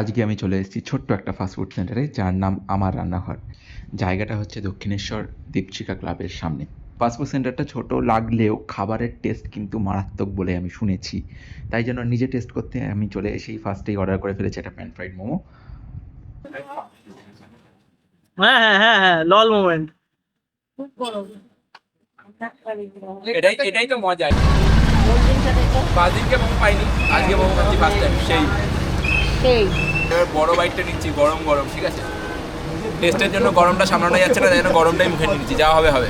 আজকে আমি চলে এসেছি ছোট্ট একটা ফাস্টফুড সেন্টারে, যার নাম আমার রান্নাঘর। জায়গাটা হচ্ছে দক্ষিণেশ্বর দীপশিখা ক্লাবের সামনে। ফাস্টফুড সেন্টারটা ছোট লাগলেও খাবারের টেস্ট কিন্তু মারাত্মক বলে আমি শুনেছি। তাই জন্য নিজে টেস্ট করতে আমি চলে এসেই ফার্স্টেই অর্ডার করে ফেলেছি একটা প্যান ফ্রাইড মোমো। হ্যাঁ হ্যাঁ হ্যাঁ হ্যাঁ লল মোমেন্ট। এটাই তো মজা। বাদিনকে মোমো পাইনি, আজকে মোমো খাচ্ছি ফার্স্ট টাইম। সেই এবার বড় বাইটটা নিচ্ছি, গরম গরম, ঠিক আছে। টেস্টের জন্য গরমটা সামলানো যাচ্ছে না, তাই জন্য গরমটাই মুখে নিচ্ছি, যা হবে হবে।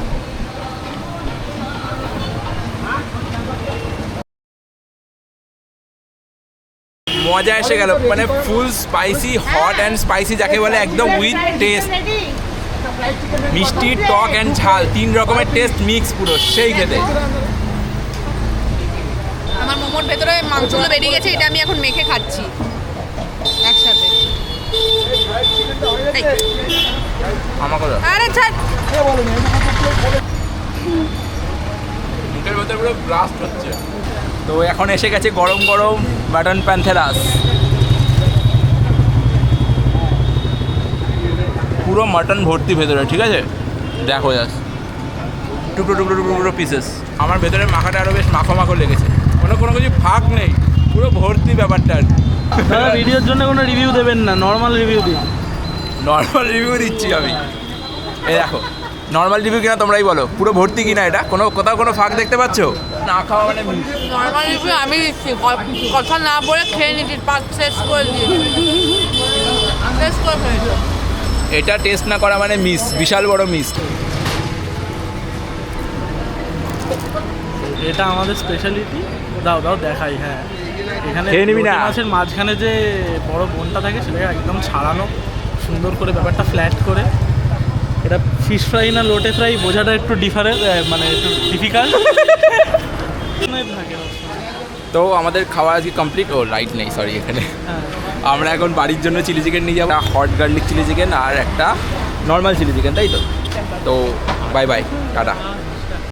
মজা এসে গেল, মানে ফুল স্পাইসি, হট অ্যান্ড স্পাইসি যাকে বলে, একদম উইথ টেস্ট। মিষ্টি, টক অ্যান্ড ঝাল, 3 রকমের টেস্ট মিক্স, পুরো সেই খেতে। আমার মোমোর ভেতরে মাংসগুলো বেরিয়ে গেছে, এটা আমি এখন মেখে খাচ্ছি একসাথে। আরে ছাড়, মুখের ভেতরে পুরো ব্লাস্ট হচ্ছে। তো এখন এসে গেছে গরম গরম মাটন প্যান্থেরাস। পুরো মাটন ভর্তি ভেতরে, ঠিক আছে, দেখো জাস্ট টুকরো টুকরো টুকরো টুকরো পিসেস। আমার ভেতরে মাখাটা আরও বেশ মাখো মাখো লেগেছে, কোনো কিছু ফাঁক নেই, পুরো ভর্তি ব্যাপারটা। দাদা ভিডিওর জন্য কোনো রিভিউ দেবেন না, নর্মাল রিভিউ দিন। নর্মাল রিভিউ দিচ্ছি আমি, এই দেখো নর্মাল রিভিউ কিনা তোমরাই বলো, পুরো ভর্তি কিনা এটা, কোথাও কোনো ফাঁক দেখতে পাচ্ছ? না খাওয়া মানে নর্মাল রিভিউ আমি দিচ্ছি, কথা না বলে খেয়ে নিচ্ছি, শেষ করে দিয়েছি, শেষ করে ফেলেছি। এটা টেস্ট না করা মানে মিস, বিশাল বড় মিস। এটা আমাদের স্পেশালিটি, দাও দাও দেখাই। হ্যাঁ, এখানে খেয়ে নিবি না? মাছের মাঝখানে যে বড় বোনটা থাকে সেটাকে একদম ছাড়ানো সুন্দর করে, ব্যাপারটা ফ্ল্যাট করে। এটা ফিশ ফ্রাই না লোটে ফ্রাই বোঝাটা একটু ডিফারেন্ট, মানে একটু ডিফিকাল্ট থাকে। তো আমাদের খাওয়া আজকে কমপ্লিট। ও লাইট নেই, সরি। এখানে আমরা এখন বাড়ির জন্য চিলি চিকেন নিয়ে যাবো, হট গার্লিক চিলি চিকেন আর একটা নর্মাল চিলি চিকেন, তাই তো। তো বাই বাই, টাটা।